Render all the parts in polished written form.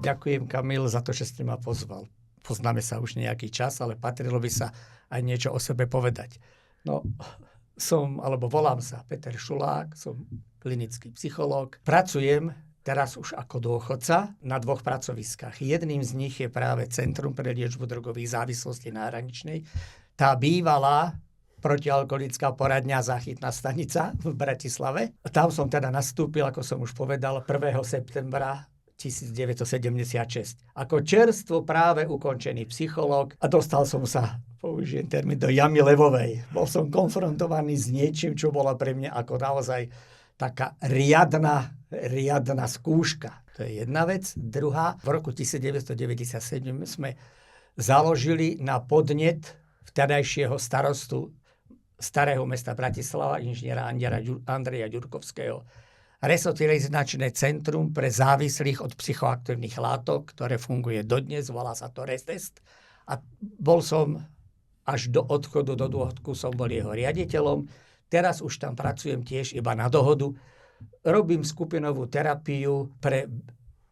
Ďakujem, Kamil, za to, že ste ma pozval. Poznáme sa už nejaký čas, ale patrilo by sa aj niečo o sebe povedať. No, volám sa Peter Šulák, som klinický psychológ. Pracujem teraz už ako dôchodca na 2 pracoviskách. Jedným z nich je práve Centrum pre liečbu drogových závislostí na hraničnej. Tá bývalá protialkoholická poradňa záchytná stanica v Bratislave. Tam som teda nastúpil, ako som už povedal, 1. septembra 1976. Ako čerstvo práve ukončený psychológ a dostal som sa, použijem termín, do jamy levovej. Bol som konfrontovaný s niečím, čo bola pre mňa ako naozaj taká riadna skúška. To je jedna vec. Druhá, v roku 1997 sme založili na podnet vtedajšieho starostu starého mesta Bratislava, inžiniera Andreja Ďurkovského, resocializačné centrum pre závislých od psychoaktívnych látok, ktoré funguje dodnes, volá sa to Retest. A bol som až do odchodu do dôchodku som bol jeho riaditeľom. Teraz už tam pracujem tiež iba na dohodu. Robím skupinovú terapiu pre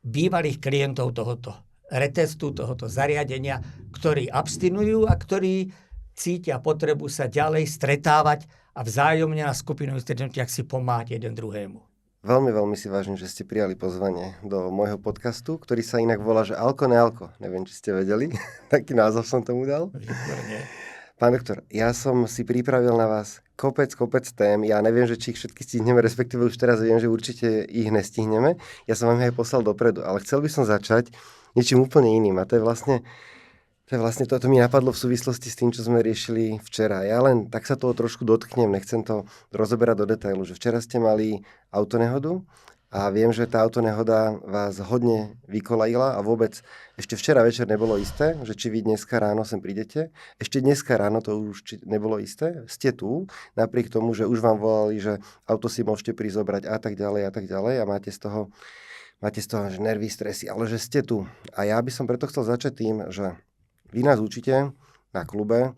bývalých klientov tohoto Retestu, tohoto zariadenia, ktorí abstinujú a ktorí cítia potrebu sa ďalej stretávať a vzájomne na skupinových stretnutiach si pomáhať jeden druhému. Veľmi, veľmi si vážim, že ste prijali pozvanie do môjho podcastu, ktorý sa inak volá, že Alko nealko. Neviem, či ste vedeli. Taký názov som tomu dal. Výborne. Pán doktor, ja som si pripravil na vás kopec tém. Ja neviem, že či ich všetky stihneme, respektíve už teraz viem, že určite ich nestihneme. Ja som vám ich aj poslal dopredu, ale chcel by som začať niečím úplne iným. A to je vlastne toto mi napadlo v súvislosti s tým, čo sme riešili včera. Ja len tak sa toho trošku dotknem, nechcem to rozoberať do detailu, že včera ste mali autonehodu a viem, že tá autonehoda vás hodne vykolajila a vôbec ešte včera večer nebolo isté, že či vy dneska ráno sem prídete. Ešte dneska ráno to už nebolo isté. Ste tu, napriek tomu, že už vám volali, že auto si môžete prizobrať a tak ďalej a máte z toho že nervy, stresy, ale že ste tu. A ja by som preto chcel začať tým, že vy nás učíte na klube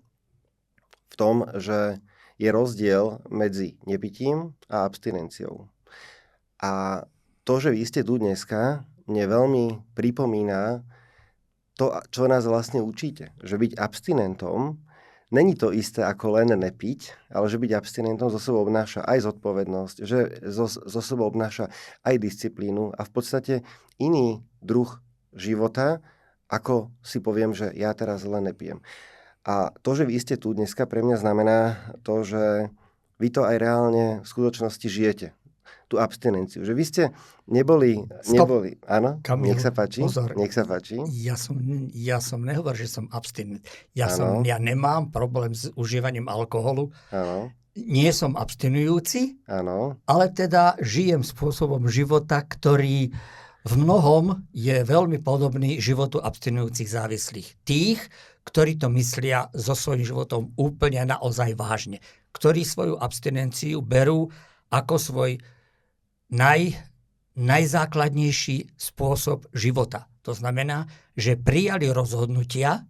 v tom, že je rozdiel medzi nepitím a abstinenciou. A to, že vy ste tu dneska, mne veľmi pripomína to, čo nás vlastne učíte. Že byť abstinentom není to isté ako len nepiť, ale že byť abstinentom zo sebou obnáša aj zodpovednosť, že zo sebou obnáša aj disciplínu a v podstate iný druh života, ako si poviem, že ja teraz len nepijem. A to, že vy ste tu dneska, pre mňa znamená to, že vy to aj reálne v skutočnosti žijete. Tú abstinenciu. Že vy ste neboli... Áno? Kamil, nech sa páči. Pozor. Nech sa páči. Ja som nehovoril, že som abstinent. Ja nemám problém s užívaním alkoholu. Áno. Nie som abstinujúci, Áno. ale teda žijem spôsobom života, ktorý v mnohom je veľmi podobný životu abstinujúcich závislých. Tých, ktorí to myslia so svojím životom úplne naozaj vážne. Ktorí svoju abstinenciu berú ako svoj najzákladnejší spôsob života. To znamená, že prijali rozhodnutia,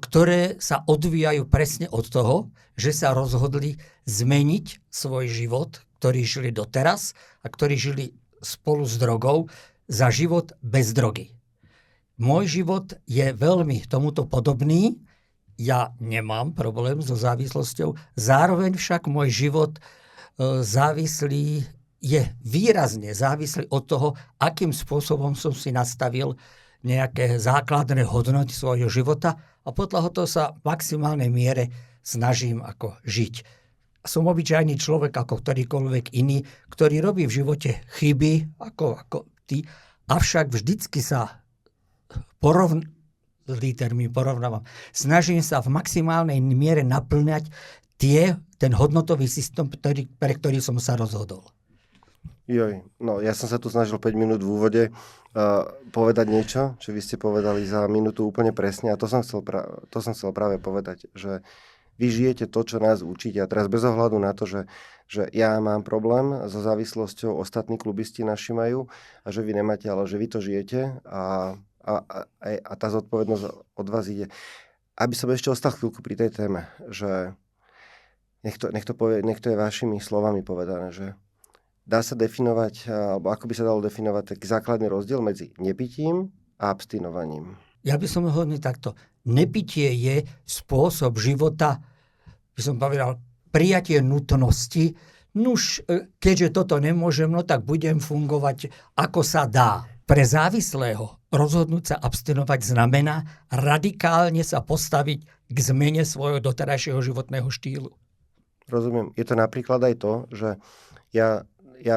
ktoré sa odvíjajú presne od toho, že sa rozhodli zmeniť svoj život, ktorý žili doteraz a ktorí žili spolu s drogou, za život bez drogy. Môj život je veľmi tomuto podobný. Ja nemám problém so závislosťou. Zároveň však môj život je výrazne závislý od toho, akým spôsobom som si nastavil nejaké základné hodnoty svojho života a podľa toho sa v maximálnej miere snažím ako žiť. Som obyčajný človek ako ktorýkoľvek iný, ktorý robí v živote chyby ako ty, avšak vždycky sa porovnávam. Snažím sa v maximálnej miere naplňať ten hodnotový systém, pre ktorý som sa rozhodol. No ja som sa tu snažil 5 minút v úvode povedať niečo, čo vy ste povedali za minútu úplne presne a to som chcel práve povedať, že vy žijete to, čo nás učíte. A teraz bez ohľadu na to, že ja mám problém so závislosťou, ostatní klubisti naši majú a že vy nemáte, ale že vy to žijete a tá zodpovednosť od vás ide. Aby som ešte ostal chvíľku pri tej téme, že nech to je vašimi slovami povedané, že dá sa definovať, alebo ako by sa dalo definovať taký základný rozdiel medzi nepitím a abstinovaním? Ja by som hovoril takto. Nepitie je spôsob života, by som povedal, prijatie nutnosti. Nuž, keďže toto nemôžem, no tak budem fungovať, ako sa dá. Pre závislého rozhodnúť sa abstinovať znamená radikálne sa postaviť k zmene svojho doterajšieho životného štýlu. Rozumiem. Je to napríklad aj to, že ja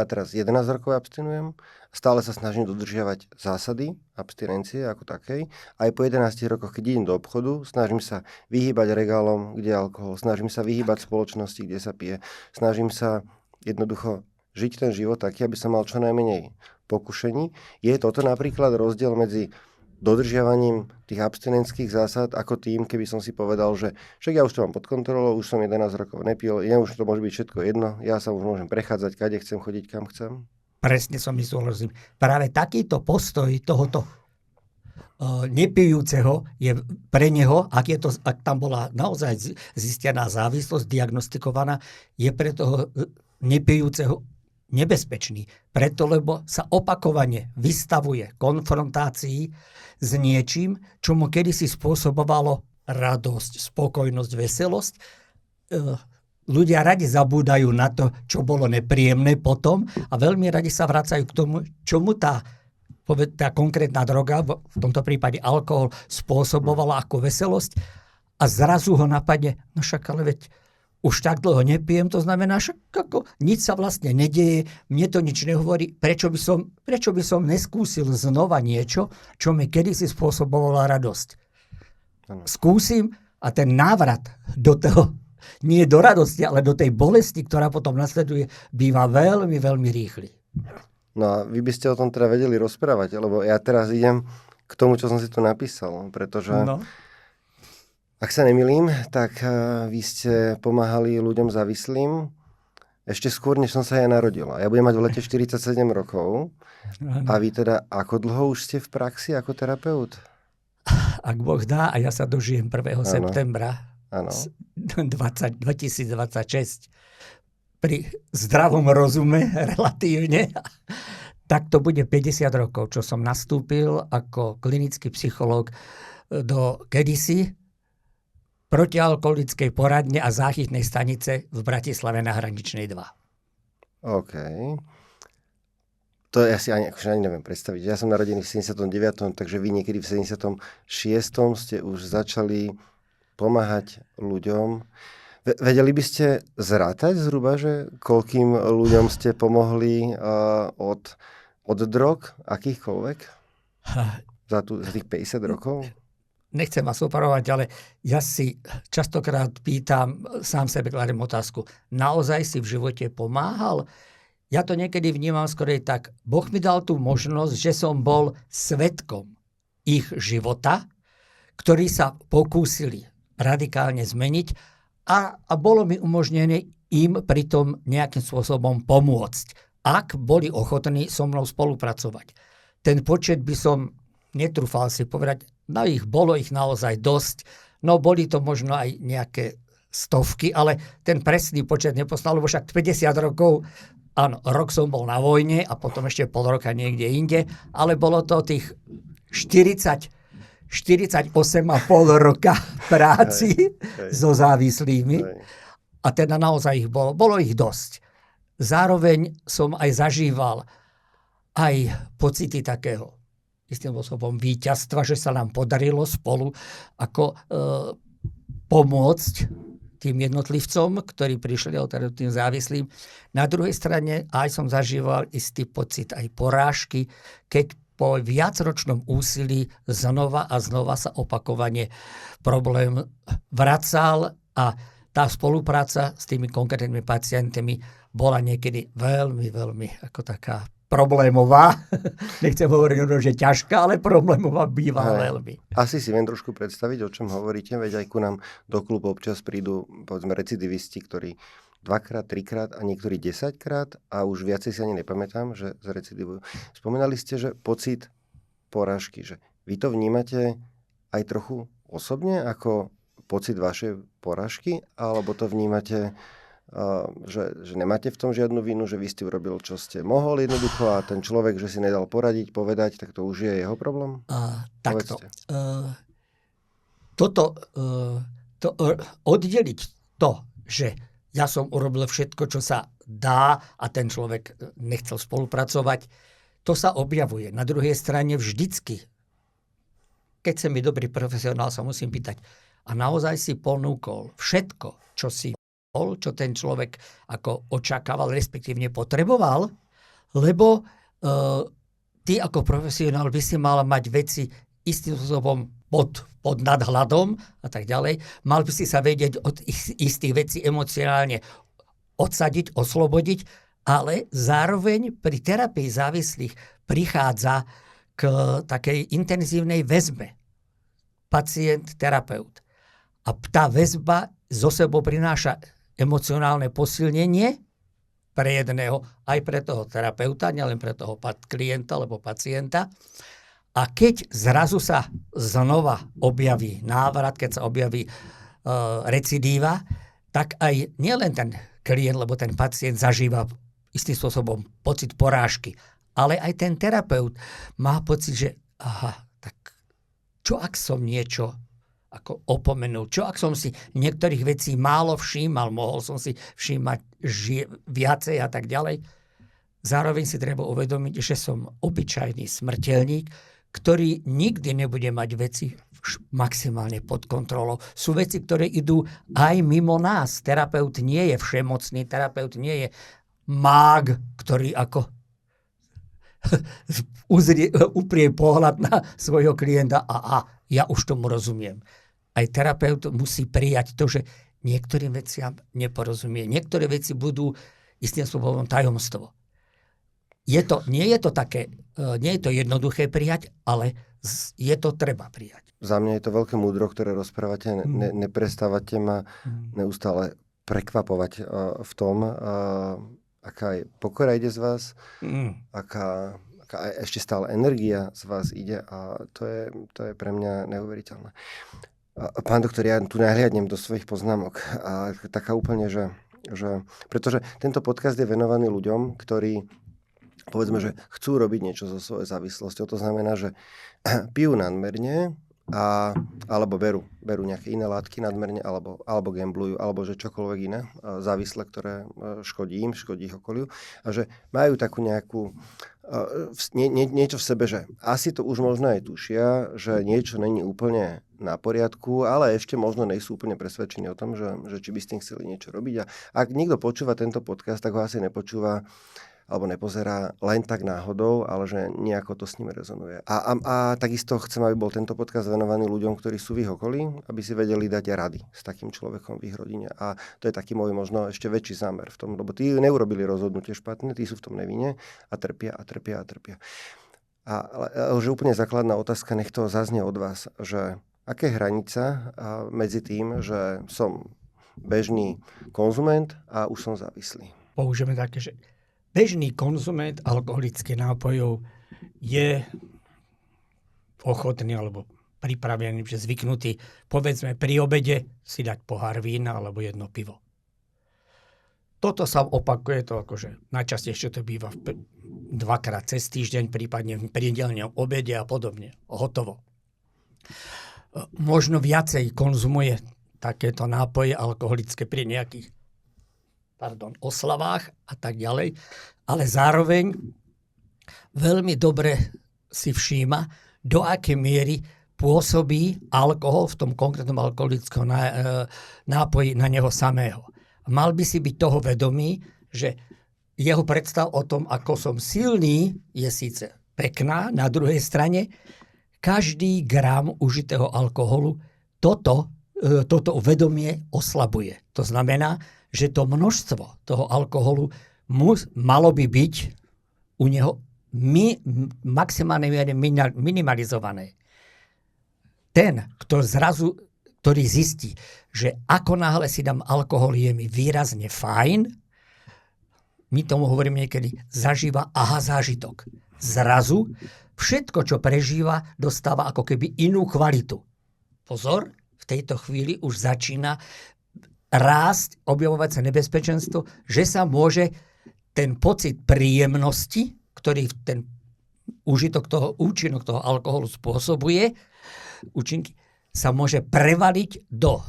teraz 11 rokov abstinujem, stále sa snažím dodržiavať zásady abstinencie ako takej. Aj po 11 rokoch, keď idem do obchodu, snažím sa vyhýbať regálom, kde je alkohol, snažím sa vyhýbať spoločnosti, kde sa pije. Snažím sa jednoducho žiť ten život taký, aby som mal čo najmenej pokušení. Je toto napríklad rozdiel medzi dodržiavaním tých abstinenských zásad ako tým, keby som si povedal, že však ja už to mám pod kontrolou, už som 11 rokov nepil, už to môže byť všetko jedno, ja sa už môžem prechádzať, kade chcem chodiť, kam chcem? Presne som myslel. Práve takýto postoj tohoto nepijúceho je pre neho, ak tam bola naozaj zistená závislosť, diagnostikovaná, je pre toho nepijúceho nebezpečný. Preto, lebo sa opakovane vystavuje konfrontácii s niečím, čo mu kedysi spôsobovalo radosť, spokojnosť, veselosť. Ľudia radi zabúdajú na to, čo bolo nepríjemné potom a veľmi radi sa vracajú k tomu, čomu tá konkrétna droga, v tomto prípade alkohol, spôsobovala ako veselosť a zrazu ho napadne, no však ale veď už tak dlho nepijem, to znamená, že nič sa vlastne nedeje, mne to nič nehovorí, prečo by som neskúsil znova niečo, čo mi kedysi spôsobovalo radosť. Skúsim a ten návrat do toho, nie do radosti, ale do tej bolesti, ktorá potom nasleduje, býva veľmi, veľmi rýchly. No a vy by ste o tom teda vedeli rozprávať, lebo ja teraz idem k tomu, čo som si tu napísal, pretože... No. Ak sa nemýlim, tak vy ste pomáhali ľuďom závislým ešte skôr, než som sa ja narodil. Ja budem mať v lete 47 rokov. A vy teda, ako dlho už ste v praxi ako terapeut? Ak Boh dá, a ja sa dožijem 1. septembra 2026 pri zdravom rozume relatívne, tak to bude 50 rokov, čo som nastúpil ako klinický psychológ do kedysi protialkoholickej poradne a záchytnej stanice v Bratislave na Hraničnej 2. OK. To ja si ani neviem predstaviť. Ja som narodený v 79., takže vy niekedy v 76. ste už začali pomáhať ľuďom. Vedeli by ste zrátať zhruba, že koľkým ľuďom ste pomohli od drog, akýchkoľvek? Za tých 50 rokov? Nechcem vás opravovať, ale ja si častokrát pýtam, sám sebe kladem otázku, naozaj si v živote pomáhal? Ja to niekedy vnímam skorej tak, Boh mi dal tú možnosť, že som bol svedkom ich života, ktorí sa pokúsili radikálne zmeniť a bolo mi umožnené im pritom nejakým spôsobom pomôcť, ak boli ochotní so mnou spolupracovať. Ten počet by som netrúfal si povedať, no bolo ich naozaj dosť, no boli to možno aj nejaké stovky, ale ten presný počet nepoznal, lebo však 50 rokov, áno, rok som bol na vojne a potom ešte pol roka niekde inde, ale bolo to tých 48,5 roka práci so závislými a teda naozaj ich bolo ich dosť. Zároveň som aj zažíval aj pocity takého istým spôsobom víťazstva, že sa nám podarilo spolu ako pomôcť tým jednotlivcom, ktorí prišli alternatívnym závislým. Na druhej strane aj som zažíval istý pocit aj porážky, keď po viacročnom úsilí znova a znova sa opakovane problém vracal a tá spolupráca s tými konkrétnymi pacientami bola niekedy veľmi, veľmi ako taká problémová. Nechcem hovoriť, že ťažká, ale problémová býva veľmi. Asi si viem trošku predstaviť, o čom hovoríte, veď aj ku nám do klubu občas prídu, povedzme, recidivisti, ktorí 2-krát, 3-krát a niektorí 10-krát a už viacej si ani nepamätám, že zrecidivujú. Spomínali ste, že pocit porážky, že vy to vnímate aj trochu osobne ako pocit vašej porážky, alebo to vnímate že nemáte v tom žiadnu vinu, že vy ste urobil, čo ste mohol jednoducho a ten človek, že si nedal poradiť, povedať, tak to už je jeho problém? Takto. Oddeliť to, že ja som urobil všetko, čo sa dá a ten človek nechcel spolupracovať, to sa objavuje. Na druhej strane vždycky, keď som dobrý profesionál, sa musím pýtať, a naozaj si ponúkol všetko, čo si bol, čo ten človek ako očakával, respektívne potreboval, lebo ty ako profesionál by si mal mať veci istým spôsobom pod nadhľadom a tak ďalej. Mal by si sa vedieť od istých vecí emocionálne odsadiť, oslobodiť, ale zároveň pri terapii závislých prichádza k takej intenzívnej väzbe. Pacient-terapeut. A tá väzba zo sebou prináša emocionálne posilnenie pre jedného, aj pre toho terapeuta, nielen pre toho klienta alebo pacienta. A keď zrazu sa znova objaví návrat, keď sa objaví recidíva, tak aj nielen ten klient, lebo ten pacient zažíva istým spôsobom pocit porážky, ale aj ten terapeut má pocit, že tak čo ak som niečo ako opomenul, čo ak som si niektorých vecí málo všímal, mohol som si všímať viacej a tak ďalej. Zároveň si treba uvedomiť, že som obyčajný smrteľník, ktorý nikdy nebude mať veci maximálne pod kontrolou. Sú veci, ktoré idú aj mimo nás. Terapeut nie je všemocný, terapeut nie je mág, ktorý ako uprie pohľad na svojho klienta a ja už tomu rozumiem. Aj terapeut musí prijať to, že niektorým veciam neporozumie. Niektoré veci budú istým spôsobom tajomstvo. Nie je to jednoduché prijať, ale je to treba prijať. Za mňa je to veľké múdro, ktoré rozprávate. Neprestávate ma neustále prekvapovať v tom, aká je pokora ide z vás, aká ešte stále energia z vás ide a to je pre mňa neuveriteľné. Pán doktor, ja tu nahliadnem do svojich poznámok a taká úplne, že pretože tento podcast je venovaný ľuďom, ktorí povedzme, že chcú robiť niečo so svojou závislosťou. To znamená, že pijú nadmerne alebo berú nejaké iné látky nadmerne, alebo gamblujú, alebo že čokoľvek iné závislé, ktoré škodí im, škodí ich okoliu. A že majú takú nejakú niečo v sebe, že asi to už možno aj tušia, že niečo není úplne na poriadku, ale ešte možno nejsú úplne presvedčení o tom, že či by s tým chceli niečo robiť. A ak niekto počúva tento podcast, tak ho asi nepočúva alebo nepozerá len tak náhodou, ale že nejako to s ním rezonuje. A takisto chcem, aby bol tento podcast venovaný ľuďom, ktorí sú v ich okolí, aby si vedeli dať rady s takým človekom v ich rodine. A to je taký môj možno ešte väčší zámer v tom, lebo tí neurobili rozhodnutie špatné, tí sú v tom nevine a trpia. Ale že úplne základná otázka, nech to zaznie od vás, že aká je hranica medzi tým, že som bežný konzument a už som závislý? Použijeme také, že bežný konzument alkoholických nápojov je ochotný alebo pripravený, že zvyknutý, povedzme pri obede si dať pohár vína alebo jedno pivo. Toto sa opakuje, to akože najčastejšie to býva dvakrát cez týždeň, prípadne v nedeľnom obede a podobne. Hotovo. Možno viacej konzumuje takéto nápoje alkoholické pri nejakých oslavách a tak ďalej, ale zároveň veľmi dobre si všíma, do akej miery pôsobí alkohol v tom konkrétnom alkoholickom nápoji na neho samého. Mal by si byť toho vedomý, že jeho predstav o tom, ako som silný, je síce pekná, na druhej strane každý gram užitého alkoholu toto vedomie oslabuje. To znamená, že to množstvo toho alkoholu malo by byť u neho maximálne minimalizované. Ten, ktorý zistí, že ako náhle si dám alkohol, je mi výrazne fajn, my tomu hovoríme niekedy, zažíva zážitok. Zrazu všetko, čo prežíva, dostáva ako keby inú kvalitu. Pozor, v tejto chvíli už začína rásť, objavovať sa nebezpečenstvo, že sa môže ten pocit príjemnosti, ktorý ten účinok toho alkoholu spôsobuje, účinky, sa môže prevaliť do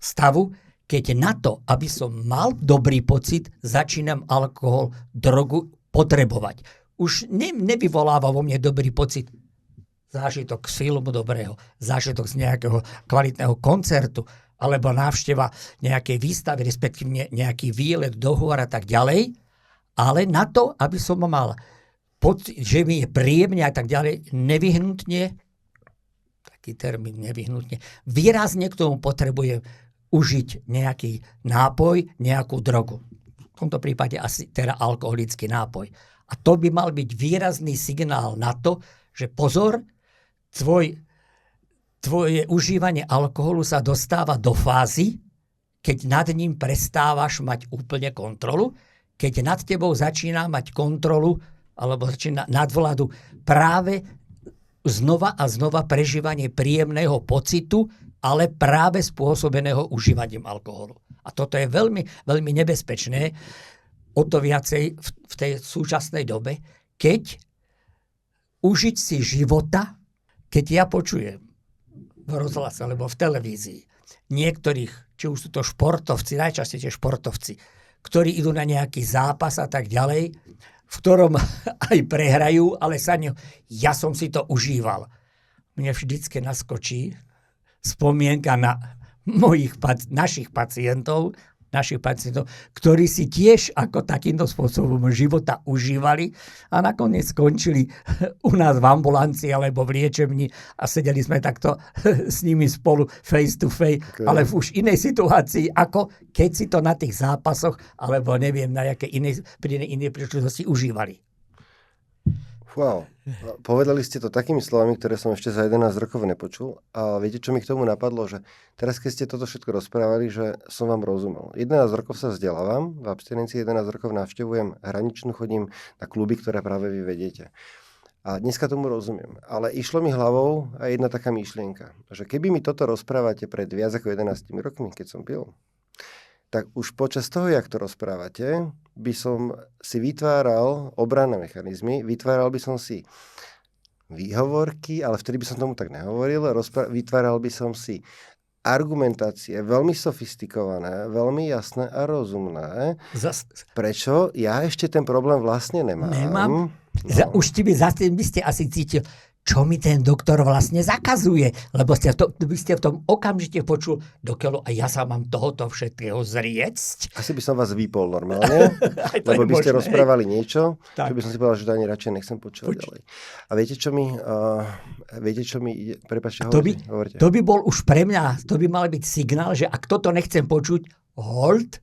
stavu, keď na to, aby som mal dobrý pocit, začínam alkohol, drogu potrebovať. Už nevyvoláva vo mne dobrý pocit zážitok z filmu dobrého, zážitok z nejakého kvalitného koncertu, alebo návšteva nejakej výstavy, respektíve nejaký výlet do hôr a tak ďalej, ale na to, aby som mal pocit, že mi je príjemne a tak ďalej, nevyhnutne, taký termín nevyhnutne, výrazne k tomu potrebujem užiť nejaký nápoj, nejakú drogu. V tomto prípade asi teda alkoholický nápoj. A to by mal byť výrazný signál na to, že pozor, tvoje užívanie alkoholu sa dostáva do fázy, keď nad ním prestávaš mať úplne kontrolu, keď nad tebou začína mať kontrolu alebo začína nadvládu práve znova a znova prežívanie príjemného pocitu, ale práve spôsobeného užívaním alkoholu. A toto je veľmi, veľmi nebezpečné, o to viacej v tej súčasnej dobe, keď užiť si života, keď ja počujem v rozhlase alebo v televízii niektorých, či už sú to športovci, najčastejšie športovci, ktorí idú na nejaký zápas a tak ďalej, v ktorom aj prehrajú, ale ja som si to užíval. Mne vždycky naskočí spomienka na našich pacientov, ktorí si tiež ako takýmto spôsobom života užívali a nakoniec skončili u nás v ambulancii alebo v liečebni a sedeli sme takto s nimi spolu face to face, ale v už inej situácii, ako keď si to na tých zápasoch alebo neviem na jaké pri inej príležitosti užívali. Wow. Povedali ste to takými slovami, ktoré som ešte za 11 rokov nepočul. A viete, čo mi k tomu napadlo? Že teraz, keď ste toto všetko rozprávali, že som vám rozumel. 11 rokov sa vzdelávam, v abstinencii 11 rokov navštevujem hraničnú, chodím na kluby, ktoré práve vy vediete. A dneska tomu rozumiem. Ale išlo mi hlavou aj jedna taká myšlienka, že keby mi toto rozprávate pred viac ako 11 rokmi, keď som pil, tak už počas toho, jak to rozprávate, by som si vytváral obranné mechanizmy, vytváral by som si výhovorky, ale vtedy by som tomu tak nehovoril, vytváral by som si argumentácie veľmi sofistikované, veľmi jasné a rozumné. Prečo ja ešte ten problém vlastne nemám? No. Už by ste asi cítil, čo mi ten doktor vlastne zakazuje, lebo by ste v tom okamžite počul dokeľu a ja sa mám tohoto všetkého zriecť. Asi by som vás vypol normálne, lebo by ste rozprávali niečo, čo by som si povedal, že to ani radšej nechcem počúvať ďalej. A viete, čo mi ide? Prepáčte, hovorte. To by bol už pre mňa, to by mal byť signál, že ak toto nechcem počuť, hold,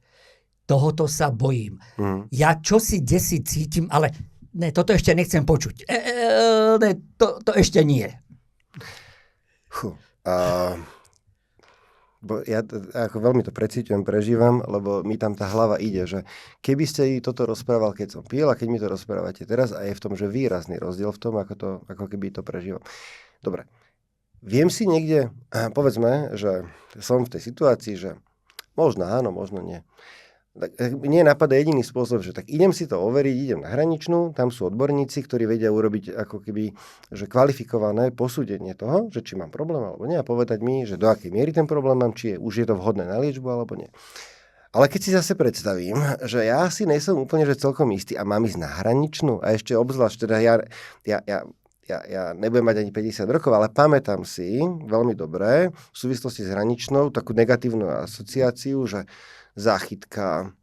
tohoto sa bojím. Ja čosi desi cítim, ale ne, toto ešte nechcem počuť. To ešte nie. Ja ako veľmi to precíťujem, prežívam, lebo mi tam tá hlava ide, že keby ste toto rozprával, keď som pil, a keď mi to rozprávate teraz, a je v tom, že výrazný rozdiel v tom, ako keby to prežívam. Dobre. Viem si niekde, povedzme, že som v tej situácii, že možno áno, možno nie. Tak mne napadá jediný spôsob, že tak idem si to overiť, idem na hraničnú, tam sú odborníci, ktorí vedia urobiť ako keby, že kvalifikované posúdenie toho, že či mám problém alebo nie, a povedať mi, že do akej miery ten problém mám, či už je to vhodné na liečbu alebo nie. Ale keď si zase predstavím, že ja si nejsem úplne že celkom istý a mám ísť na hraničnú a ešte obzvlášť, teda ja nebudem mať ani 50 rokov, ale pamätám si veľmi dobre v súvislosti s hraničnou takú negatívnu asociáciu, že záchytka.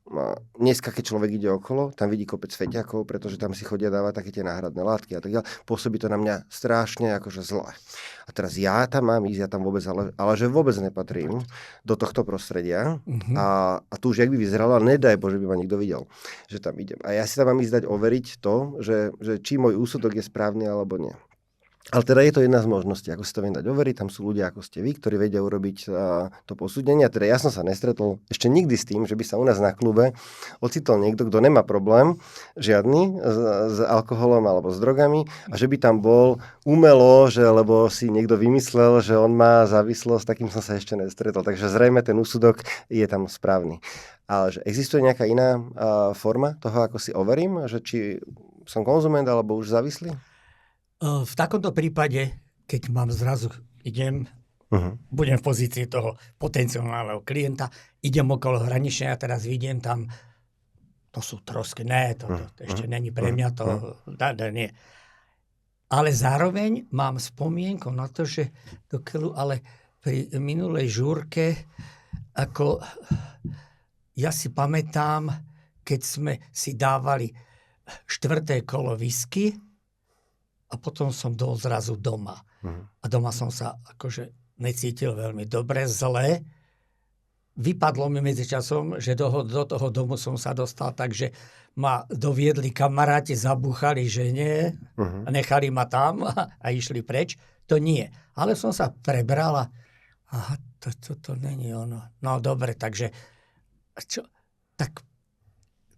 Dneska, keď človek ide okolo, tam vidí kopec feťakov, pretože tam si chodia dávať také tie náhradné látky a tak ďalej. Pôsobí to na mňa strašne akože zle. A teraz ja tam mám ísť, ja tam vôbec, ale že vôbec nepatrím do tohto prostredia. A tu už jak by vyzeralo, nedaj Bože, by ma nikto videl, že tam idem. A ja si tam mám ísť dať overiť to, že či môj úsudok je správny alebo nie. Ale teda je to jedna z možností, ako si to viem dať overiť, tam sú ľudia ako ste vy, ktorí vedia urobiť to posúdenie. A teda ja som sa nestretol ešte nikdy s tým, že by sa u nás na klube ocitol niekto, kto nemá problém žiadny s alkoholom alebo s drogami a že by tam bol umelo, že lebo si niekto vymyslel, že on má závislosť, takým som sa ešte nestretol. Takže zrejme ten úsudok je tam správny. Ale že existuje nejaká iná forma toho, ako si overím, že či som konzument alebo už závislý? V takomto prípade, keď mám zrazu, budem v pozícii toho potenciálneho klienta, idem okolo hraničnej a teraz vidím tam, to sú trosky, to ešte není pre mňa, to nie. Ale zároveň mám spomienku na to, že ale pri minulej žúrke, ako ja si pamätám, keď sme si dávali 4. kolo whisky, a potom som bol zrazu doma. A doma som sa akože necítil veľmi dobre, zle. Vypadlo mi medzičasom, že do toho domu som sa dostal, takže ma doviedli kamaráti, zabúchali žene, a nechali ma tam a išli preč. To nie. Ale som sa prebral a to není ono. No dobre, takže tak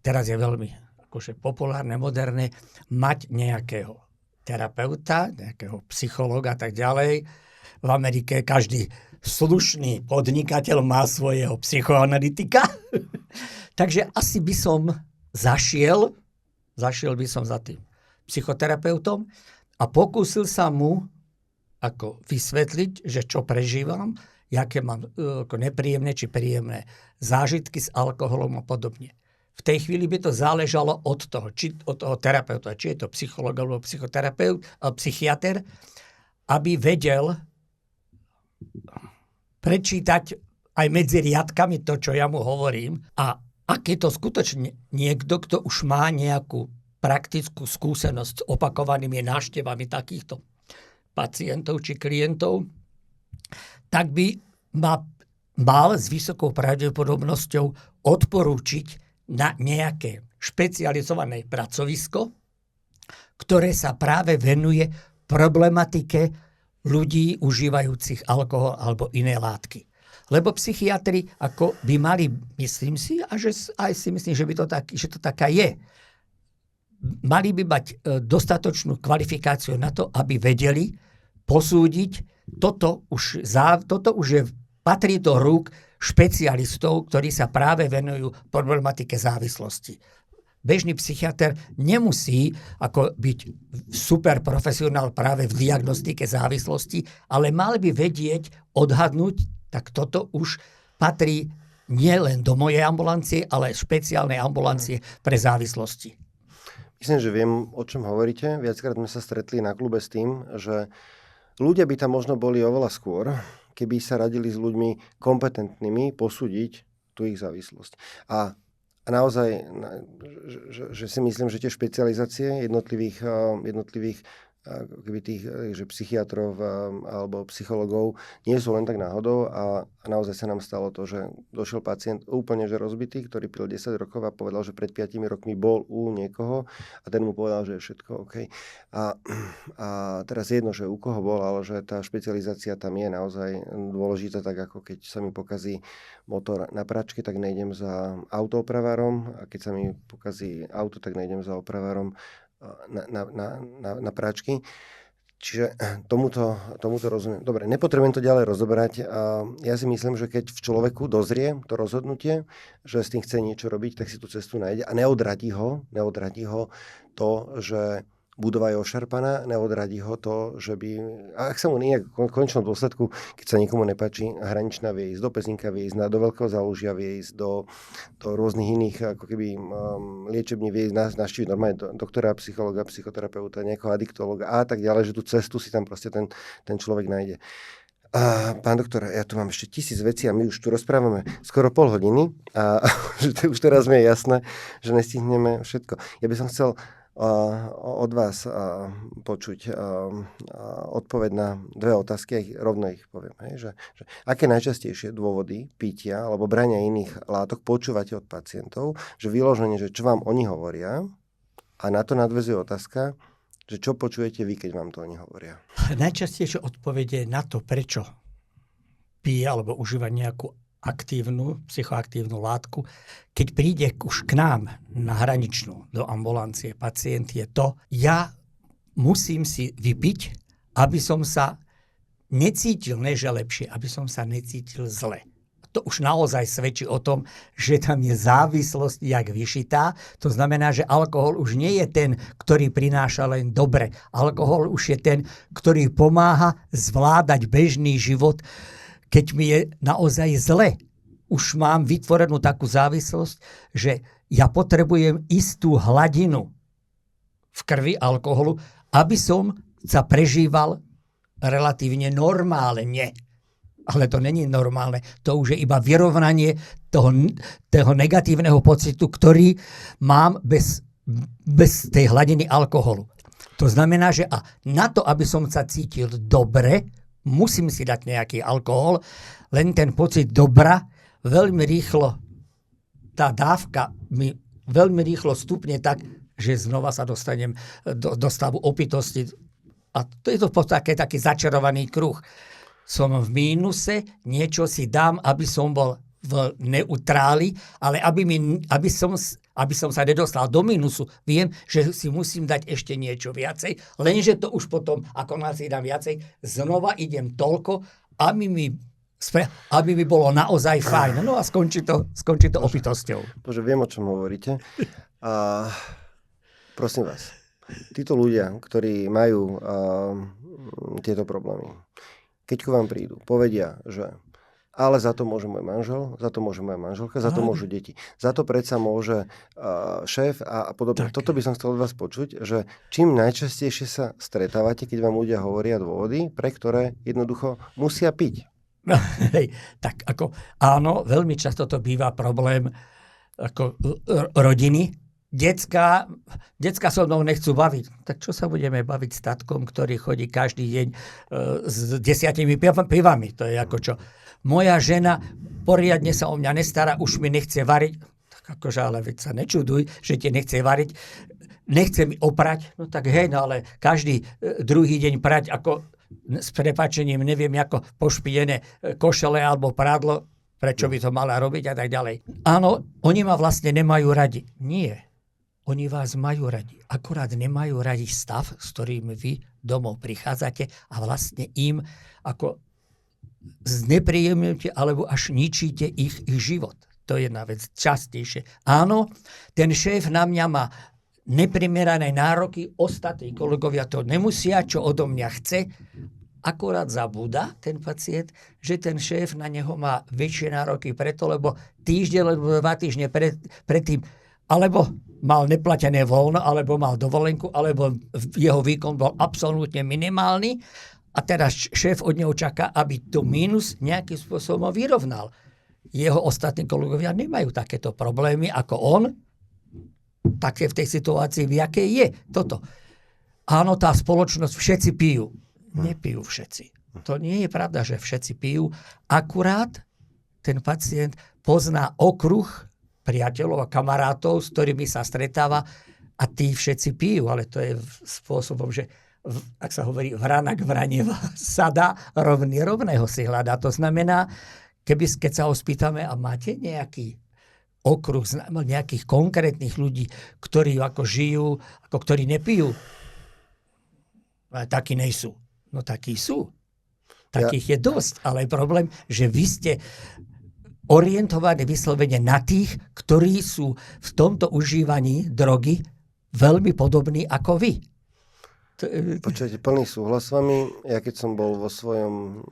teraz je veľmi akože populárne, moderné mať nejakého terapeuta, nejakého psychológa a tak ďalej. V Amerike každý slušný podnikateľ má svojho psychoanalytika. Takže asi by som zašiel by som za tým psychoterapeutom a pokúsil sa mu ako vysvetliť, že čo prežívam, aké mám ako nepríjemné či príjemné zážitky s alkoholom a podobne. V tej chvíli by to záležalo od toho terapeuta, či je to psychológ alebo psychoterapeut, psychiater, aby vedel prečítať aj medzi riadkami to, čo ja mu hovorím. A ak je to skutočne niekto, kto už má nejakú praktickú skúsenosť s opakovanými návštevami takýchto pacientov či klientov, tak by ma mal s vysokou pravdepodobnosťou odporúčiť na nejaké špecializované pracovisko, ktoré sa práve venuje problematike ľudí užívajúcich alkohol alebo iné látky. Lebo psychiatri ako by mali, myslím si, a že aj si myslím, že to taká je, mali by mať dostatočnú kvalifikáciu na to, aby vedeli posúdiť, toto už patrí do rúk špecialistov, ktorí sa práve venujú problematike závislosti. Bežný psychiater nemusí ako byť super profesionál práve v diagnostike závislosti, ale mal by vedieť, odhadnúť, tak toto už patrí nielen do mojej ambulancie, ale špeciálnej ambulancie pre závislosti. Myslím, že viem, o čom hovoríte. Viackrát sme sa stretli na klube s tým, že ľudia by tam možno boli oveľa skôr, keby sa radili s ľuďmi kompetentnými posúdiť tú ich závislosť. A naozaj, že si myslím, že tie špecializácie jednotlivých tých že psychiatrov alebo psychologov nie sú len tak náhodou a naozaj sa nám stalo to, že došiel pacient úplne že rozbitý, ktorý pil 10 rokov a povedal, že pred 5 rokmi bol u niekoho a ten mu povedal, že je všetko OK. A teraz jedno, že u koho bol, ale že tá špecializácia tam je naozaj dôležitá, tak ako keď sa mi pokazí motor na pračke, tak nejdem za autoopravárom a keď sa mi pokazí auto, tak nejdem za opravárom na práčky. Čiže tomuto rozumiem. Dobre, nepotrebujem to ďalej rozoberať. Ja si myslím, že keď v človeku dozrie to rozhodnutie, že s tým chce niečo robiť, tak si tú cestu nájde a neodradí ho to, že budova je ošarpaná, neodradí ho to, že by... A ak sa mu nejak v konečnom dôsledku, keď sa nikomu nepáči, hraničná vie ísť do Pezinka, vie ísť do Veľkého Zálužia, vie ísť do rôznych iných, ako keby liečební, vie ísť navštíviť normálne doktora, psychologa, psychoterapeuta, nejakého adiktologa a tak ďalej, že tú cestu si tam proste ten človek nájde. Pán doktor, ja tu mám ešte 1000 vecí a my už tu rozprávame skoro pol hodiny a už teraz mi je jasné, že nestihneme všetko. Ja by som chcel od vás počuť odpoveď na dve otázky, rovno ich poviem. Že aké najčastejšie dôvody pitia alebo brania iných látok počúvate od pacientov, že vyloženie, že čo vám oni hovoria, a na to nadväzuje otázka, Že čo počujete vy, keď vám to oni hovoria? Najčastejšie odpovede na to, prečo pije alebo užíva nejakú psychoaktívnu látku, keď príde už k nám na hraničnú do ambulancie pacient, je to, ja musím si vypiť, aby som sa necítil, neže lepšie, aby som sa necítil zle. To už naozaj svedčí o tom, že tam je závislosť jak vyšitá. To znamená, že alkohol už nie je ten, ktorý prináša len dobre. Alkohol už je ten, ktorý pomáha zvládať bežný život, keď mi je naozaj zle. Už mám vytvorenú takú závislosť, že ja potrebujem istú hladinu v krvi alkoholu, aby som sa prežíval relatívne normálne. Ale to není normálne. To už je iba vyrovnanie toho negatívneho pocitu, ktorý mám bez tej hladiny alkoholu. To znamená, že na to, aby som sa cítil dobre, musím si dať nejaký alkohol, len ten pocit dobra veľmi rýchlo, tá dávka mi veľmi rýchlo stupne tak, že znova sa dostanem do stavu opitosti. A to je to taký začarovaný kruh. Som v mínuse, niečo si dám, aby som bol v neutráli, ale aby som sa nedostal do mínusu, viem, že si musím dať ešte niečo viacej, lenže to už potom, ako nás si dám viacej, znova idem toľko, aby mi bolo naozaj fajn. No a skončí to opitosťou. Bože, viem, o čom hovoríte. A prosím vás, títo ľudia, ktorí majú tieto problémy, keď ku vám prídu, povedia, že ale za to môže môj manžel, za to môže moja manželka, za to môžu deti. Za to predsa môže šéf a podobne. Tak. Toto by som chcel od vás počuť, že čím najčastejšie sa stretávate, keď vám ľudia hovoria dôvody, pre ktoré jednoducho musia piť. No, tak áno, veľmi často to býva problém rodiny. Decka so mnou nechcú baviť. Tak čo sa budeme baviť s tatkom, ktorý chodí každý deň s 10 pivami? To je ako čo. Moja žena poriadne sa o mňa nestará, už mi nechce variť. Tak ale veď sa nečuduj, že ti nechce variť. Nechce mi oprať. No tak ale každý druhý deň prať ako s prepáčením, neviem, ako pošpidené košele alebo prádlo, prečo by to mala robiť a tak ďalej. Áno, oni ma vlastne nemajú radi. Nie. Oni vás majú radi. Akorát nemajú radi stav, s ktorým vy domov prichádzate a vlastne im ako znepríjemňujete alebo až ničíte ich život. To je jedna vec častejšie. Áno, ten šéf na mňa má neprimerané nároky, ostatní kolegovia to nemusia, čo odo mňa chce. Akorát zabúda ten pacient, že ten šéf na neho má väčšie nároky preto, lebo týždeň, alebo 2 týždne predtým alebo mal neplatené voľno, alebo mal dovolenku, alebo jeho výkon bol absolútne minimálny a teraz šéf od neho čaká, aby to mínus nejakým spôsobom vyrovnal. Jeho ostatní kolegovia nemajú takéto problémy ako on, také v tej situácii, v jakej je toto. Áno, tá spoločnosť, všetci pijú. Nepijú všetci. To nie je pravda, že všetci pijú. Akurát ten pacient pozná okruh priateľov a kamarátov, s ktorými sa stretáva a tí všetci pijú, ale to je spôsobom, že ak sa hovorí vrana k vrane sada, rovného si hľadá. To znamená, keď sa ho spýtame, a máte nejaký okruh nejakých konkrétnych ľudí, ktorí ako žijú, ako ktorí nepijú, ale takí nejsú. No takí sú. Takých je dosť, ale je problém, že vy ste orientovaní vyslovene na tých, ktorí sú v tomto užívaní drogy veľmi podobní ako vy. Počujete, plný súhlas s vami. Ja keď som bol vo svojom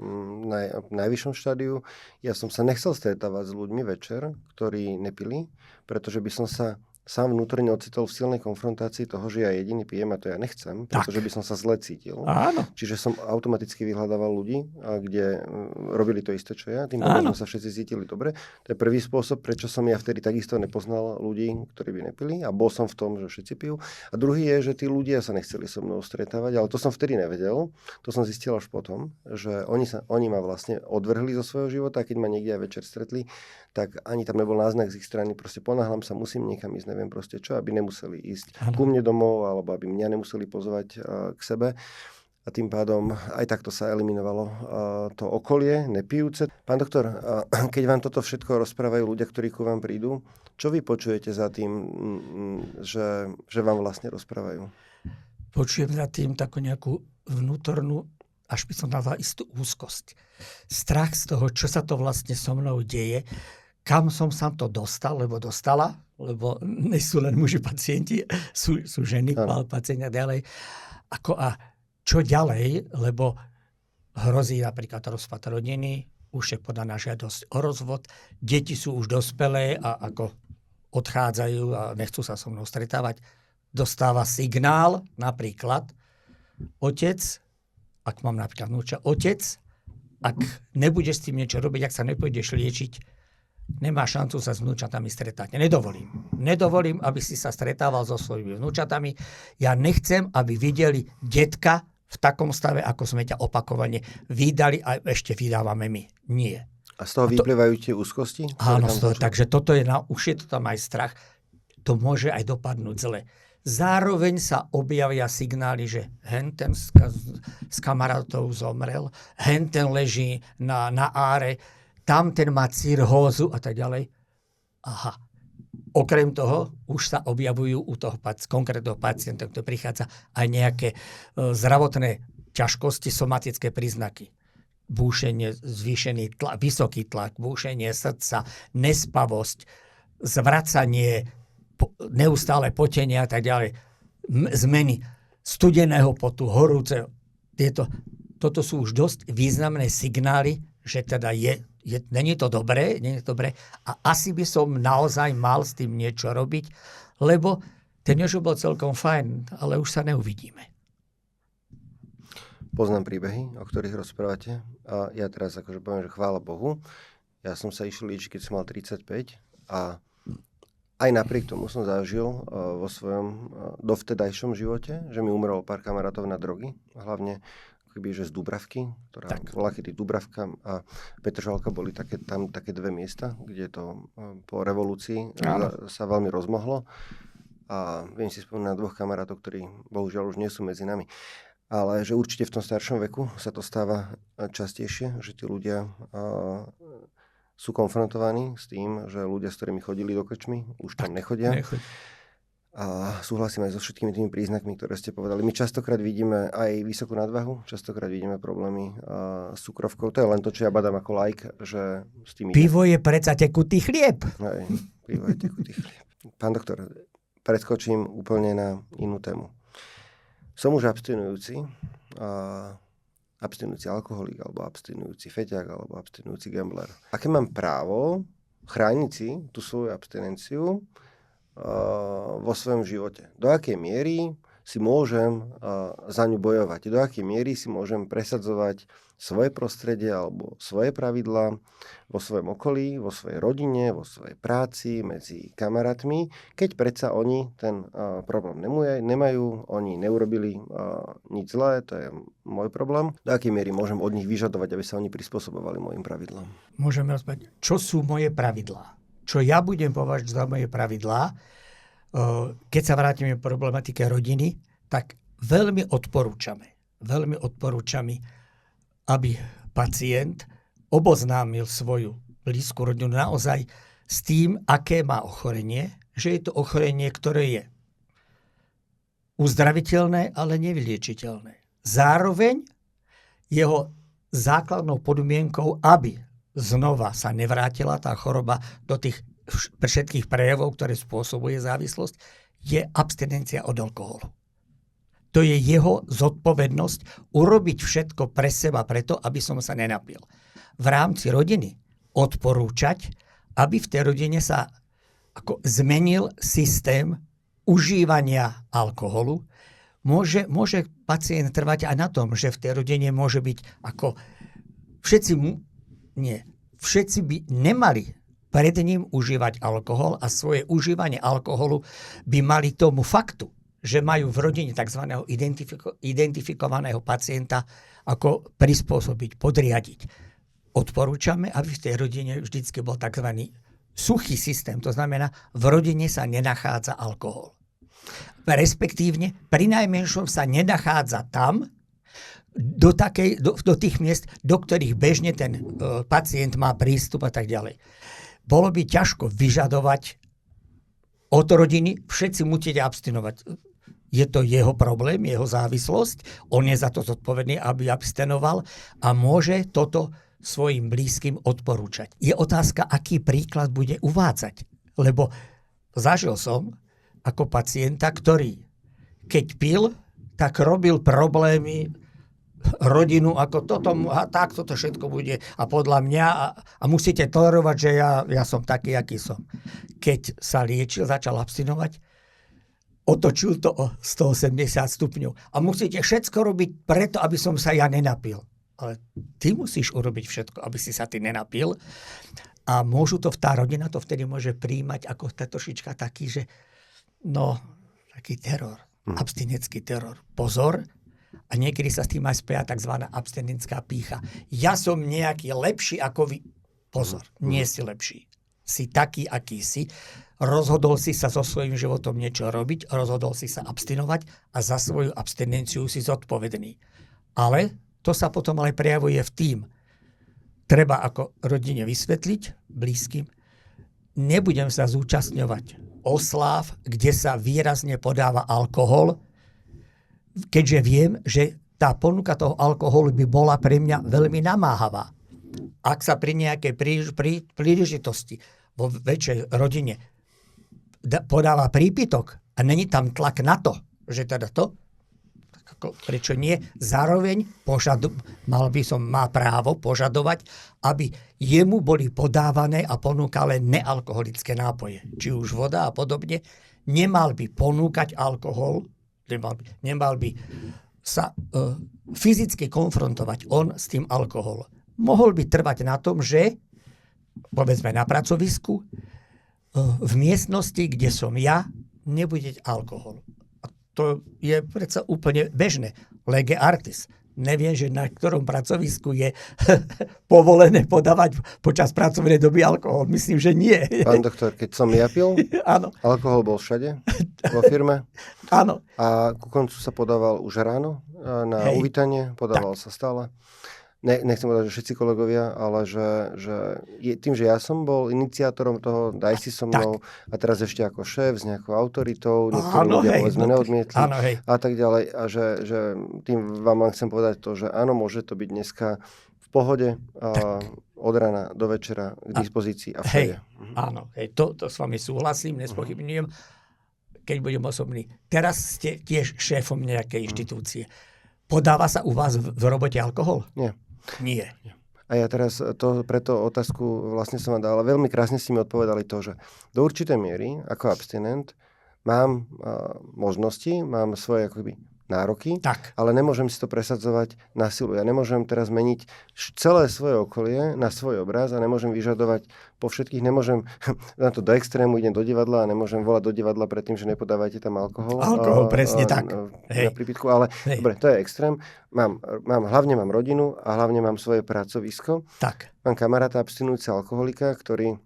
najvyššom štádiu, ja som sa nechcel stretávať s ľuďmi večer, ktorí nepili, pretože by som sa sám vnútorne ocitol v silnej konfrontácii toho, že ja jediný pijem a to ja nechcem, pretože by som sa zle cítil. Áno. Čiže som automaticky vyhľadával ľudí, kde robili to isté, čo ja. Tým pádom sa všetci cítili dobre. To je prvý spôsob, prečo som ja vtedy takisto nepoznal ľudí, ktorí by nepili a bol som v tom, že všetci pijú. A druhý je, že tí ľudia sa nechceli so mnou stretávať, ale to som vtedy nevedel. To som zistil až potom, že oni ma vlastne odvrhli zo svojho života a keď ma niekde aj večer stretli, tak ani tam nebol náznak z ich strany. Proste ponáhľam sa, musím niekam ísť, neviem proste čo, aby nemuseli ísť Áno. ku mne domov, alebo aby mňa nemuseli pozvať k sebe. A tým pádom aj takto sa eliminovalo to okolie, nepijúce. Pán doktor, keď vám toto všetko rozprávajú ľudia, ktorí ku vám prídu, čo vy počujete za tým, že vám vlastne rozprávajú? Počujem za tým takú nejakú vnútornú, až by som nazval istú úzkosť. Strach z toho, čo sa to vlastne so mnou deje, kam som sa to dostal, lebo dostala, lebo nie sú len muži pacienti, sú ženy, pacienti a ďalej. Čo ďalej, lebo hrozí napríklad rozpad rodiny, už je podaná žiadosť o rozvod, deti sú už dospelé a ako odchádzajú a nechcú sa so mnou stretávať, dostáva signál, napríklad, otec, ak mám napríklad vnúča, otec, ak nebudeš s tým niečo robiť, ak sa nepôjdeš liečiť, nemá šancu sa s vnúčatami stretať. Nedovolím, aby si sa stretával so svojimi vnúčatami. Ja nechcem, aby videli detka v takom stave, ako sme ťa opakovane vydali a ešte vydávame my. Nie. A z toho vyplývajú tie úzkosti? Áno, takže toto je, už je to tam aj strach. To môže aj dopadnúť zle. Zároveň sa objavia signály, že henten z kamarátov zomrel, henten leží na áre, tamten má cirhózu a tak ďalej. Aha. Okrem toho už sa objavujú u toho konkrétneho pacienta, ktorý prichádza, aj nejaké zdravotné ťažkosti, somatické príznaky. Búšenie, zvýšený tlak, vysoký tlak, búšenie srdca, nespavosť, zvracanie, neustále potenie a tak ďalej. Zmeny studeného potu, horúceho. Toto sú už dosť významné signály, že teda není to dobré a asi by som naozaj mal s tým niečo robiť, lebo ten Jožo bol celkom fajn, ale už sa neuvidíme. Poznám príbehy, o ktorých rozprávate a ja teraz akože poviem, že chvála Bohu. Ja som sa išiel liečiť, keď som mal 35 a aj napriek tomu som zažil vo svojom dovtedajšom živote, že mi umrelo pár kamarátov na drogy, hlavne že z Dubravky, ktorá bola kedy Dubravka a Petržalka boli tam také dve miesta, kde to po revolúcii sa veľmi rozmohlo. A viem si spomínať na dvoch kamarátov, ktorí bohužiaľ už nie sú medzi nami. Ale že určite v tom staršom veku sa to stáva častejšie, že tí ľudia sú konfrontovaní s tým, že ľudia, s ktorými chodili do krčmy, už tam nechodia. A súhlasím aj so všetkými tými príznakmi, ktoré ste povedali. My častokrát vidíme aj vysokú nadvahu, častokrát vidíme problémy s cukrovkou. To je len to, čo ja badám ako laik, že s tými... Pivo je predsa tekutý chlieb. Aj, pivo je tekutý chlieb. Pán doktor, preskočím úplne na inú tému. Som už abstinujúci alkoholik, alebo abstinujúci feťák, alebo abstinujúci gambler. Aké mám právo chrániť si tú svoju abstinenciu vo svojom živote? Do akej miery si môžem za ňu bojovať? Do akej miery si môžem presadzovať svoje prostredie alebo svoje pravidlá vo svojom okolí, vo svojej rodine, vo svojej práci, medzi kamarátmi, keď predsa oni ten problém nemajú, oni neurobili nič zlé, to je môj problém. Do akej miery môžem od nich vyžadovať, aby sa oni prispôsobovali mojim pravidlám? Môžeme rozprávať, čo sú moje pravidlá? Čo ja budem považovať za moje pravidlá, keď sa vrátime k problematike rodiny, tak veľmi odporúčame, aby pacient oboznámil svoju blízku rodinu naozaj s tým, aké má ochorenie, že je to ochorenie, ktoré je uzdraviteľné, ale nevyliečiteľné. Zároveň jeho základnou podmienkou, aby znova sa nevrátila tá choroba do tých všetkých prejavov, ktoré spôsobuje závislosť, je abstinencia od alkoholu. To je jeho zodpovednosť urobiť všetko pre seba preto, aby som sa nenapil. V rámci rodiny odporúčať, aby v tej rodine sa ako zmenil systém užívania alkoholu. Môže pacient trvať aj na tom, že v tej rodine môže byť ako všetci by nemali pred ním užívať alkohol a svoje užívanie alkoholu by mali tomu faktu, že majú v rodine tzv. Identifikovaného pacienta ako prispôsobiť, podriadiť. Odporúčame, aby v tej rodine vždycky bol tzv. suchý systém, to znamená, v rodine sa nenachádza alkohol. Respektívne, pri najmenšom sa nenachádza tam, do tých miest, do ktorých bežne ten pacient má prístup a tak ďalej. Bolo by ťažko vyžadovať od rodiny, všetci musíte abstinovať. Je to jeho problém, jeho závislosť, on je za to zodpovedný, aby abstinoval a môže toto svojim blízkym odporúčať. Je otázka, aký príklad bude uvádzať. Lebo zažil som ako pacienta, ktorý keď pil, tak robil problémy rodinu, ako takto to všetko bude a podľa mňa a musíte tolerovať, že ja som taký, aký som. Keď sa liečil, začal abstinovať, otočil to o 180 stupňov a musíte všetko robiť preto, aby som sa ja nenapil. Ale ty musíš urobiť všetko, aby si sa ty nenapil a tá rodina to vtedy môže príjmať ako trošička taký, že taký teror, abstinecký teror. Pozor, a niekedy sa s tým aj spája tzv. Abstinenská pýcha. Ja som nejaký lepší ako vy. Pozor, nie si lepší. Si taký, aký si. Rozhodol si sa so svojím životom niečo robiť, rozhodol si sa abstinovať a za svoju abstinenciu si zodpovedný. Ale to sa potom ale prejavuje v tým. Treba ako rodine vysvetliť, blízkym, nebudem sa zúčastňovať osláv, kde sa výrazne podáva alkohol, keďže viem, že tá ponuka toho alkoholu by bola pre mňa veľmi namáhavá. Ak sa pri nejakej príležitosti vo väčšej rodine podáva prípitok a není tam tlak na to, že teda to, prečo nie, zároveň má právo požadovať, aby jemu boli podávané a ponúkale nealkoholické nápoje. Či už voda a podobne. Nemal by ponúkať alkohol, nemal by sa fyzicky konfrontovať on s tým alkoholom. Mohol by trvať na tom, že povedzme na pracovisku v miestnosti, kde som ja, nebude alkohol. A to je predsa úplne bežné. Lege artis. Neviem, že na ktorom pracovisku je povolené podávať počas pracovnej doby alkohol. Myslím, že nie. Pán doktor, keď som ja pil, áno. Alkohol bol všade vo firme. Áno. A ku koncu sa podával už ráno na uvítanie. Podával sa stále. Nechcem povedať, že všetci kolegovia, ale tým, že ja som bol iniciátorom toho, daj si so mnou a teraz ešte ako šéf s nejakou autoritou, niektorí ľudia povedzme neodmietli a tak ďalej. A že tým vám len chcem povedať to, že áno, môže to byť dneska v pohode od rána do večera k dispozícii a všade. Áno, to s vami súhlasím, nespochybňujem, keď budem osobný. Teraz ste tiež šéfom nejakej inštitúcie. Podáva sa u vás v robote alkohol? Nie. A ja teraz preto otázku vlastne som vám dal, ale veľmi krásne si mi odpovedali to, že do určitej miery ako abstinent mám možnosti, mám svoje akoby nároky, ale nemôžem si to presadzovať na silu. Ja nemôžem teraz meniť celé svoje okolie na svoj obraz a nemôžem vyžadovať po všetkých, nemôžem na to do extrému, idem do divadla a nemôžem volať do divadla predtým, že nepodávajte tam alkohol. Alkohol, presne tak. Na prípitku, ale dobre, to je extrém. Hlavne mám rodinu a hlavne mám svoje pracovisko. Tak. Mám kamaráta abstinujúca alkoholika, ktorý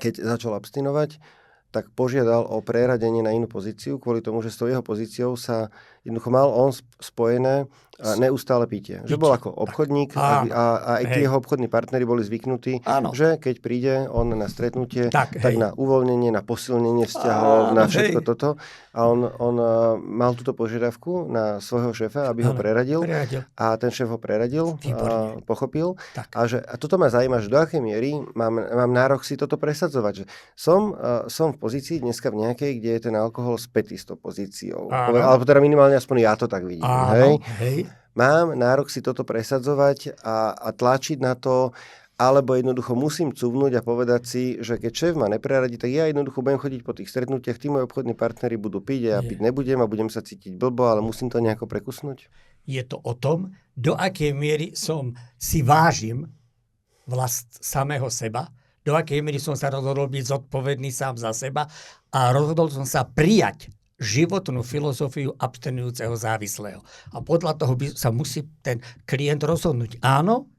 keď začal abstinovať, tak požiadal o preradenie na inú pozíciu, kvôli tomu, že s tou jeho pozíciou sa jednoducho mal on spojené neustále pitie. Že bol ako obchodník a aj tí jeho obchodní partneri boli zvyknutí, že keď príde on na stretnutie, tak na uvoľnenie, na posilnenie vzťahov, na všetko toto. A on mal túto požiadavku na svojho šéfa, aby ho preradil. A ten šéf ho preradil, pochopil. A toto ma zaujíma, že do akej miery mám nárok si toto presadzovať. Že som v pozícii dneska v nejakej, kde je ten alkohol spätý s tou pozíciou. Alebo teda minimálne aspoň ja to tak vidím. Hej? Mám nárok si toto presadzovať a tlačiť na to, alebo jednoducho musím cuvnúť a povedať si, že keď šéf ma nepreradí, tak ja jednoducho budem chodiť po tých stretnutiach, tí moji obchodní partneri budú piť a ja piť nebudem a budem sa cítiť blbo, ale musím to nejako prekusnúť. Je to o tom, do akej miery si vážim samého seba, do akej miery som sa rozhodol byť zodpovedný sám za seba a rozhodol som sa prijať životnú filozofiu abstinujúceho závislého. A podľa toho sa musí ten klient rozhodnúť. Áno,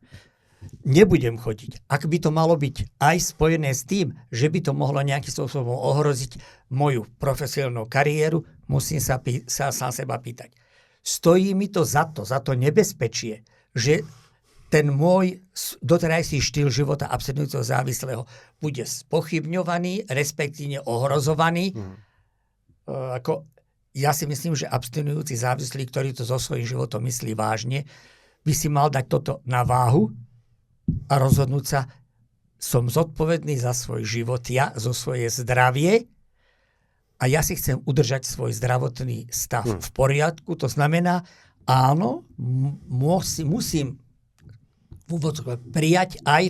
nebudem chodiť. Ak by to malo byť aj spojené s tým, že by to mohlo nejakým spôsobom ohroziť moju profesionálnu kariéru, musím sa sám seba pýtať. Stojí mi to za to nebezpečie, že ten môj doterajší štýl života abstinujúceho závislého bude spochybňovaný, respektíve ohrozovaný. Ja si myslím, že abstinujúci závislý, ktorý to so svojím životom myslí vážne, by si mal dať toto na váhu a rozhodnúť sa, som zodpovedný za svoj život, ja, zo svoje zdravie a ja si chcem udržať svoj zdravotný stav v poriadku. To znamená, áno, musím prijať aj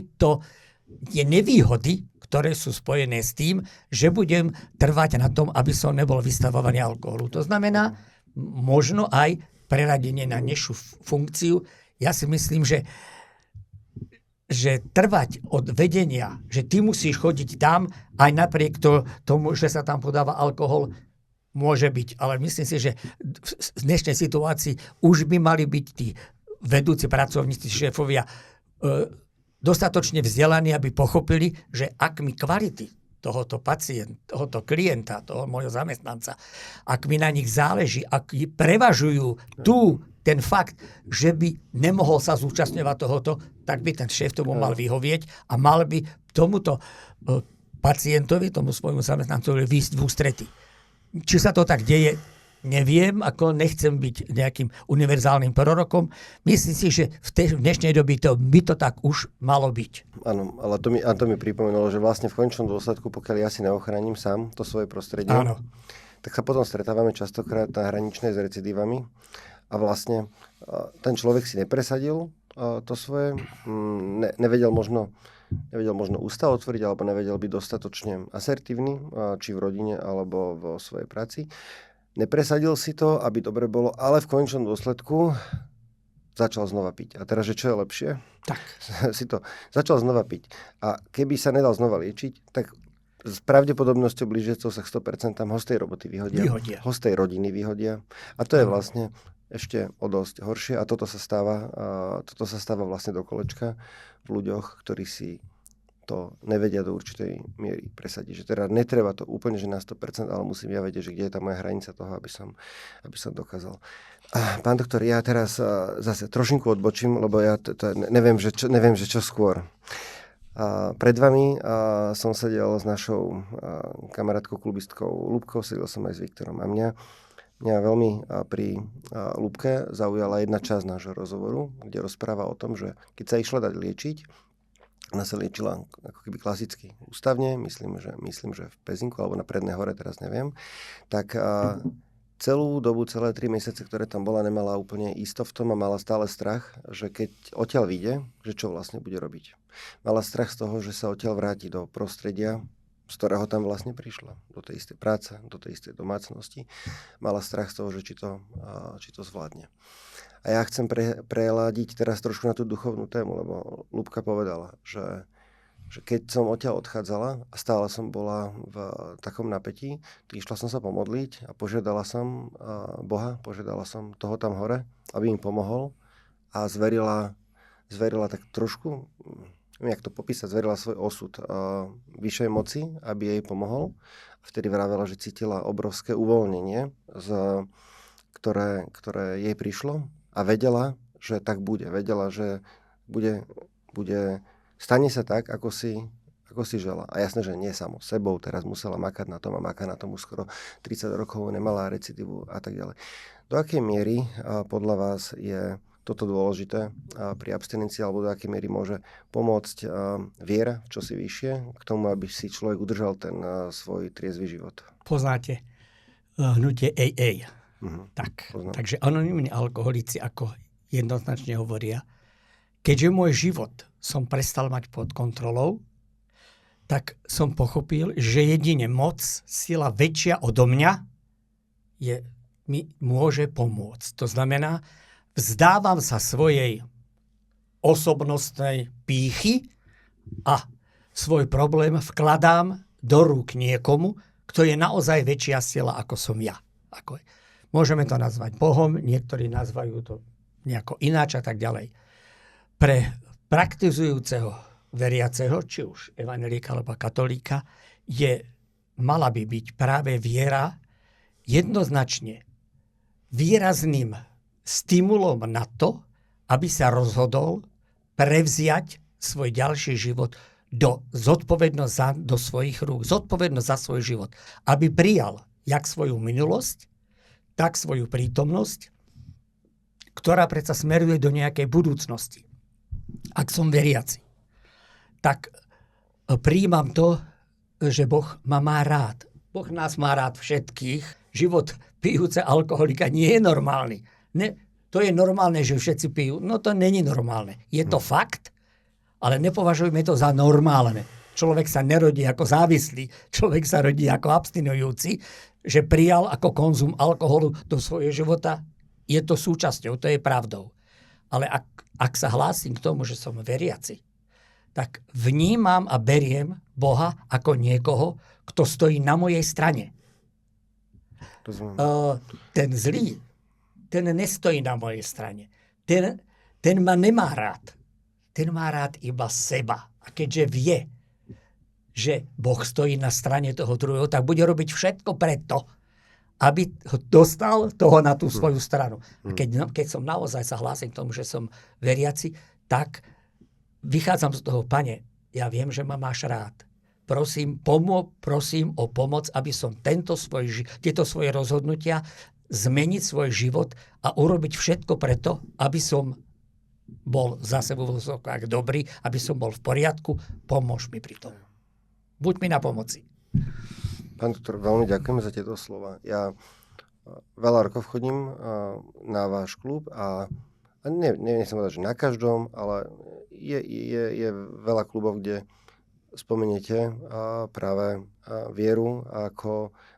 tie nevýhody, ktoré sú spojené s tým, že budem trvať na tom, aby som nebol vystavovaný alkoholu. To znamená, možno aj preradenie na nižšiu funkciu. Ja si myslím, že trvať od vedenia, že ty musíš chodiť tam, aj napriek tomu, že sa tam podáva alkohol, môže byť. Ale myslím si, že v dnešnej situácii už by mali byť tí vedúci pracovníci, šéfovia dostatočne vzdelaní, aby pochopili, že ak mi kvality tohoto pacienta, tohoto klienta, toho môjho zamestnanca, ak mi na nich záleží, ak prevažujú ten fakt, že by nemohol sa zúčastňovať tohoto, tak by ten šéf tomu mal vyhovieť a mal by tomuto pacientovi, tomu svojmu zamestnancovi výjsť v ústrety. Či sa to tak deje, neviem, ako nechcem byť nejakým univerzálnym prorokom. Myslím si, že v dnešnej dobe by to tak už malo byť. Áno, ale to mi pripomenulo, že vlastne v končnom dôsledku, pokiaľ ja si neochránim sám to svoje prostredie, tak sa potom stretávame častokrát na hraničnej s recidívami a vlastne ten človek si nepresadil to svoje, nevedel možno ústa otvoriť, alebo nevedel byť dostatočne asertívny, či v rodine, alebo vo svojej práci. Nepresadil si to, aby dobre bolo, ale v konečnom dôsledku začal znova piť. A teraz, že čo je lepšie? Tak. Si to začal znova piť. A keby sa nedal znova liečiť, tak s pravdepodobnosťou blížiacou sa k 100% ho z tej roboty vyhodia. Ho z tej rodiny vyhodia. A to je vlastne ešte o dosť horšie. A toto sa stáva vlastne do kolečka v ľuďoch, ktorí si to nevedia do určitej miery presadiť. Že teda netreba to úplne, že na 100%, ale musím ja vedieť, že kde je tá moja hranica toho, aby som dokázal. Pán doktor, ja teraz zase trošinku odbočím, lebo ja neviem, že čo skôr. Pred vami som sedel s našou kamarátkou klubistkou Ľubkou, sedel som aj s Viktorom a mňa veľmi pri Ľubke zaujala jedna časť nášho rozhovoru, kde rozpráva o tom, že keď sa išla dať liečiť, ona sa liečila ako keby klasicky ústavne, myslím, že v Pezinku alebo na Prednej hore, teraz neviem, tak celé 3 mesiace, ktoré tam bola, nemala úplne isto v tom a mala stále strach, že keď odtiaľ vyjde, že čo vlastne bude robiť. Mala strach z toho, že sa odtiaľ vráti do prostredia, z ktorého tam vlastne prišla, do tej istej práce, do tej istej domácnosti. Mala strach z toho, že či to zvládne. A ja chcem preladiť teraz trošku na tú duchovnú tému, lebo Ľubka povedala, že keď som odtiaľ odchádzala a stále som bola v takom napätí, tak išla som sa pomodliť a požiadala som Boha, požiadala som toho tam hore, aby mi pomohol a zverila tak trošku, neviem, jak to popísať, zverila svoj osud vyššej moci, aby jej pomohol. A vtedy vravela, že cítila obrovské uvoľnenie, ktoré jej prišlo. A vedela, že tak bude. Vedela, že stane sa tak, ako si žela. A jasné, že nie samo sebou. Teraz musela makať na tom a maká na tom už skoro 30 rokov, nemala recidivu a tak ďalej. Do akej miery podľa vás je toto dôležité pri abstinencii, alebo do akej miery môže pomôcť viera v čosi vyššie k tomu, aby si človek udržal ten svoj triezvy život? Poznáte hnutie AA. Takže anonymní alkoholici ako jednoznačne hovoria, keďže môj život som prestal mať pod kontrolou, tak som pochopil, že jedine moc, sila väčšia odo mňa mi môže pomôcť. To znamená, vzdávam sa svojej osobnostnej pýchy a svoj problém vkladám do rúk niekomu, kto je naozaj väčšia sila ako som ja. Môžeme to nazvať Bohom, niektorí nazvajú to nejako ináč a tak ďalej. Pre praktizujúceho veriaceho, či už evanjelika alebo katolíka, mala by byť práve viera jednoznačne výrazným stimulom na to, aby sa rozhodol prevziať svoj ďalší život do svojich rúk, zodpovednosť za svoj život. Aby prijal jak svoju minulosť, tak svoju prítomnosť, ktorá predsa smeruje do nejakej budúcnosti. Ak som veriaci, tak prijímam to, že Boh ma má rád. Boh nás má rád všetkých. Život pijúce alkoholika nie je normálny. To je normálne, že všetci pijú. No to není normálne. Je to fakt, ale nepovažujme to za normálne. Človek sa nerodí ako závislý, človek sa rodí ako abstinujúci, že prijal ako konzum alkoholu do svojho života. Je to súčasťou, to je pravdou. Ale ak sa hlásim k tomu, že som veriaci, tak vnímam a beriem Boha ako niekoho, kto stojí na mojej strane. Ten zlý, ten nestojí na mojej strane. Ten ma nemá rád. Ten má rád iba seba. A keďže vie, že Boh stojí na strane toho druhého, tak bude robiť všetko preto, aby ho dostal toho na tú svoju stranu. A keď som naozaj sa hlásim k tomu, že som veriaci, tak vychádzam z toho, Pane, ja viem, že ma máš rád. Prosím o pomoc, aby som tieto svoje rozhodnutia zmeniť svoj život a urobiť všetko preto, aby som bol za sebou dobrý, aby som bol v poriadku. Pomôž mi pri tom. Buď mi na pomoci. Pán doktor, veľmi ďakujem za tieto slova. Ja veľa rokov chodím na váš klub a nechcem povedať, že na každom, ale je veľa klubov, kde spomeniete práve vieru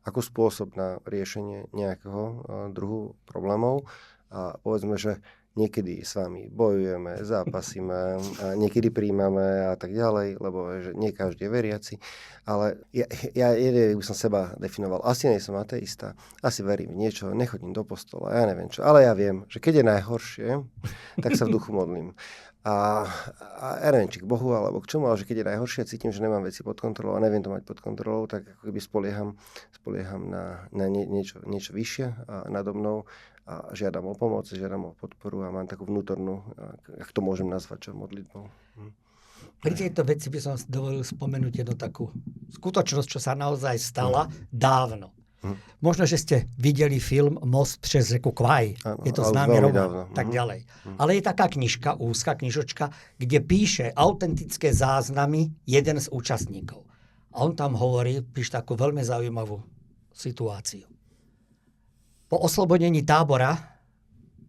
ako spôsob na riešenie nejakého druhu problémov. A povedzme, že niekedy s vami bojujeme, zápasíme, niekedy príjmame a tak ďalej, lebo že nie každý je veriaci. Ale ja by som seba definoval. Asi nie som ateista, asi verím v niečo, nechodím do postola, ja neviem čo. Ale ja viem, že keď je najhoršie, tak sa v duchu modlím. A ja neviem, či k Bohu alebo k čomu, ale že keď je najhoršie, cítim, že nemám veci pod kontrolou a neviem to mať pod kontrolou, tak ako keby spolieham na niečo vyššie nado mnou a žiadam o pomoc, žiadam o podporu a mám takú vnútornú, ak to môžem nazvať, čo modlitbou. Pri tejto veci by som dovolil spomenúť jednu takú skutočnosť, čo sa naozaj stala dávno. Možno, že ste videli film Most přes řeku Kwai. Je to známy román, tak ďalej. Ale je taká knižka, úzka knižočka, kde píše autentické záznamy jeden z účastníkov. A on tam píše takú veľmi zaujímavú situáciu. Po oslobodení tábora,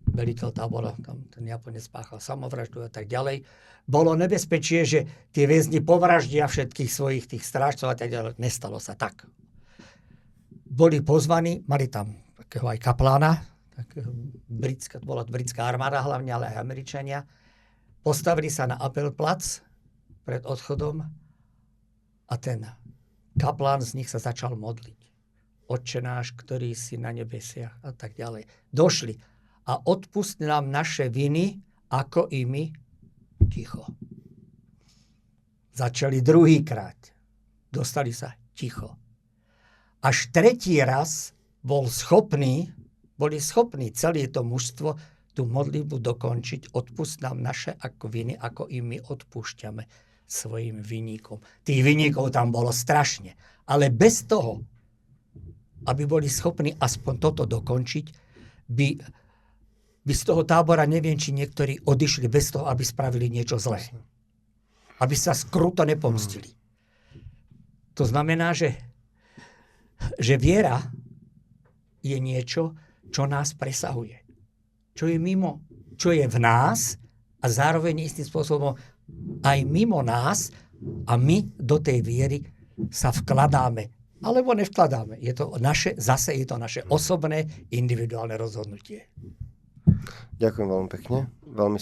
veliteľ tábora, tam ten Japonec spáchal samovraždu a tak ďalej, bolo nebezpečie, že tie väzni povraždia všetkých svojich tých strážcov a tak ďalej. Nestalo sa tak. Boli pozvaní, mali tam takého aj kaplána, bola britská armáda hlavne, ale aj Američania. Postavili sa na Appelplatz pred odchodom a ten kaplán z nich sa začal modliť. Otče náš, ktorý si na nebesiach a tak ďalej. Došli a odpust nám naše viny, ako i my. Ticho. Začali druhýkrát. Dostali sa ticho. Až tretí raz boli schopní celé to mužstvo tú modlitbu dokončiť. Odpust nám naše ako viny, ako i my odpúšťame svojim vinníkom. Tých vinníkov tam bolo strašne. Ale bez toho, aby boli schopní aspoň toto dokončiť, by z toho tábora, neviem, či niektorí odišli bez toho, aby spravili niečo zlé. Aby sa skruto nepomstili. To znamená, že viera je niečo, čo nás presahuje. Čo je mimo, čo je v nás a zároveň istým spôsobom aj mimo nás a my do tej viery sa vkladáme. Alebo nevkladáme. Je to naše osobné, individuálne rozhodnutie. Ďakujem veľmi pekne. Veľmi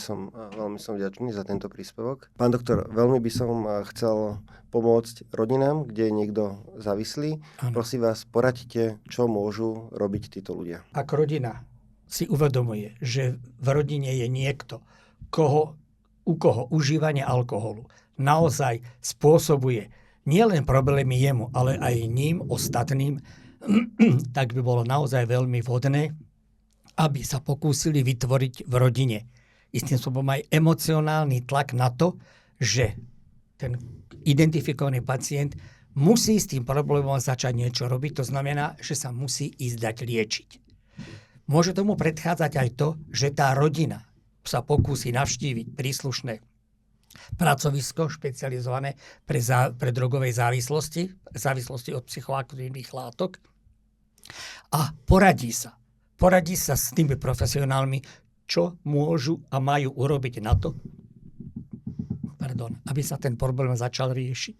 som vďačný za tento príspevok. Pán doktor, veľmi by som chcel pomôcť rodinám, kde je niekto závislý. Ano. Prosím vás, poradite, čo môžu robiť títo ľudia. Ak rodina si uvedomuje, že v rodine je niekto, koho u koho užívanie alkoholu naozaj spôsobuje nielen problémy jemu, ale aj ním, ostatným, tak by bolo naozaj veľmi vhodné, aby sa pokúsili vytvoriť v rodine istým spôsobom aj emocionálny tlak na to, že ten identifikovaný pacient musí s tým problémom začať niečo robiť. To znamená, že sa musí ísť dať liečiť. Môže tomu predchádzať aj to, že tá rodina sa pokúsi navštíviť príslušné pracovisko špecializované pre drogovej závislosti od psychoaktívnych látok a poradí sa s tými profesionálmi, čo môžu a majú urobiť na to, aby sa ten problém začal riešiť.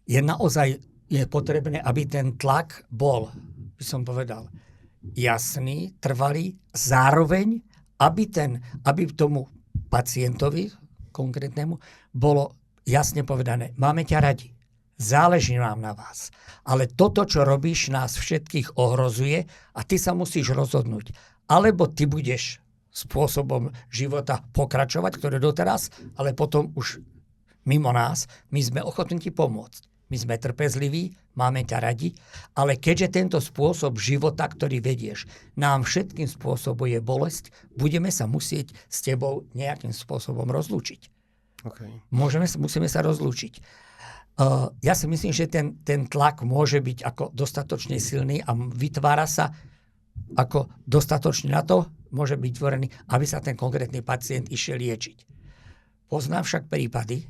Je potrebné, aby ten tlak bol, by som povedal, jasný, trvalý, zároveň, aby tomu pacientovi konkrétnemu bolo jasne povedané, máme ťa radi, záleží nám na vás, ale toto, čo robíš, nás všetkých ohrozuje a ty sa musíš rozhodnúť. Alebo ty budeš spôsobom života pokračovať, ktoré doteraz, ale potom už mimo nás, my sme ochotní ti pomôcť. My sme trpezliví, máme ťa radi, ale keďže tento spôsob života, ktorý vedieš, nám všetkým spôsobuje bolesť, budeme sa musieť s tebou nejakým spôsobom rozlúčiť. Okay. Musíme sa rozlúčiť. Ja si myslím, že ten tlak môže byť ako dostatočne silný a vytvára sa ako dostatočne na to, môže byť tvorený, aby sa ten konkrétny pacient išiel liečiť. Poznám však prípady,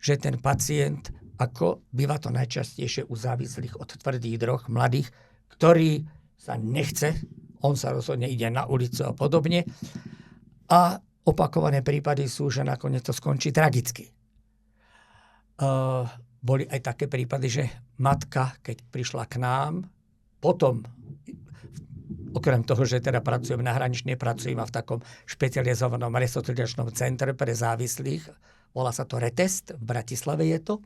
že ten pacient, ako býva to najčastejšie u závislých od tvrdých drog, mladých, ktorý sa nechce, on sa rozhodne ide na ulicu a podobne. A opakované prípady sú, že nakoniec to skončí tragicky. Boli aj také prípady, že matka, keď prišla k nám, potom, okrem toho, že teda pracujem na hraničnej, pracujem v takom špecializovanom resocializačnom centre pre závislých, volá sa to Retest, v Bratislave je to.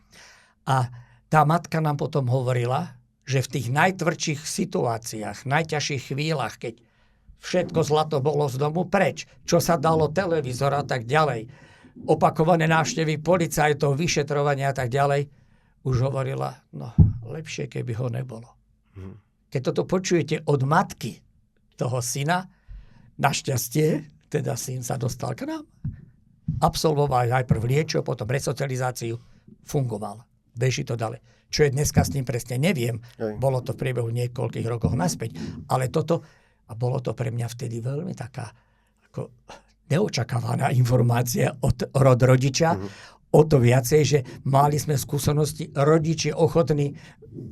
A tá matka nám potom hovorila, že v tých najtvrdších situáciách, najťažších chvíľach, keď všetko zlato bolo z domu preč, čo sa dalo televízor a tak ďalej, opakované návštevy policajtov, vyšetrovania a tak ďalej, už hovorila, no lepšie, keby ho nebolo. Keď toto počujete od matky toho syna, našťastie, teda syn sa dostal k nám, absolvoval najprv liečo, potom resocializáciu, fungoval. Beží to ďalej. Čo je dneska s ním presne, neviem. Bolo to v priebehu niekoľkých rokov naspäť. Ale toto, a bolo to pre mňa vtedy veľmi taká ako neočakávaná informácia od rodiča, o to viacej, že mali sme skúsenosti rodiči ochotní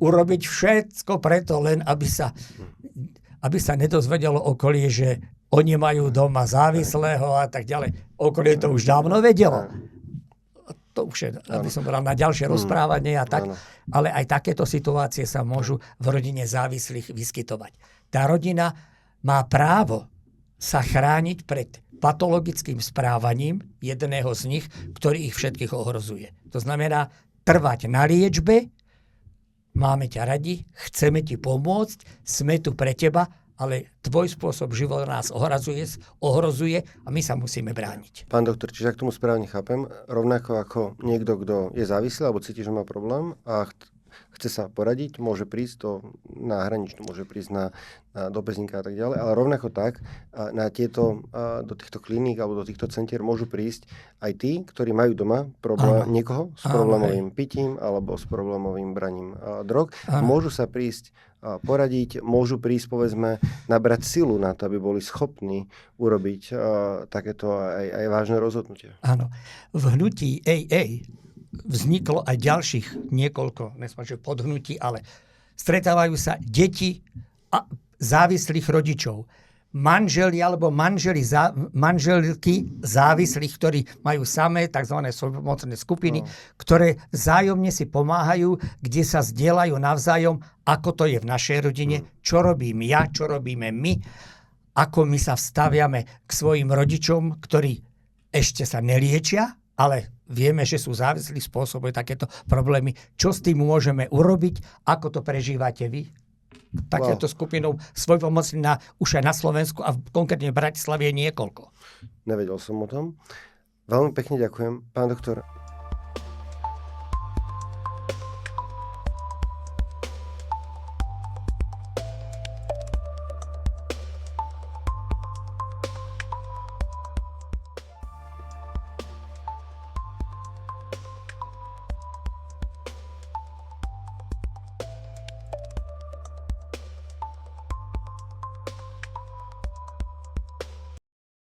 urobiť všetko preto, len aby sa nedozvedelo okolie, že oni majú doma závislého a tak ďalej. Okolie to už dávno vedelo. To už je, aby som bral na ďalšie rozprávanie a tak, ale aj takéto situácie sa môžu v rodine závislých vyskytovať. Tá rodina má právo sa chrániť pred patologickým správaním jedného z nich, ktorý ich všetkých ohrozuje. To znamená trvať na liečbe, máme ťa radi, chceme ti pomôcť, sme tu pre teba, ale tvoj spôsob života nás ohrozuje a my sa musíme brániť. Pán doktor, čiže ak tomu správne chápem, rovnako ako niekto, kto je závislý alebo cíti, že má problém a chce sa poradiť, môže prísť na hraničnú, môže prísť do Pezníka a tak ďalej, ale rovnako tak do týchto kliník alebo do týchto centier môžu prísť aj tí, ktorí majú doma niekoho s problémovým pitím alebo s problémovým braním drog. Môžu sa prísť poradiť, môžu prísť, povedzme, nabrať silu na to, aby boli schopní urobiť takéto aj vážne rozhodnutie. Áno. V hnutí AA vzniklo aj ďalších niekoľko, nespočet podhnutí, ale stretávajú sa deti a závislých rodičov. Manželi alebo manželky závislých, ktorí majú samé tzv. Svojpomocné skupiny, ktoré vzájomne si pomáhajú, kde sa zdieľajú navzájom, ako to je v našej rodine, čo robím ja, čo robíme my, ako my sa vstaviame k svojim rodičom, ktorí ešte sa neliečia, ale vieme, že sú závislí, spôsobujú takéto problémy. Čo s tým môžeme urobiť? Ako to prežívate vy? Takéto skupinou svojpomocných už aj na Slovensku a konkrétne v Bratislave je niekoľko. Nevedel som o tom. Veľmi pekne ďakujem. Pán doktor,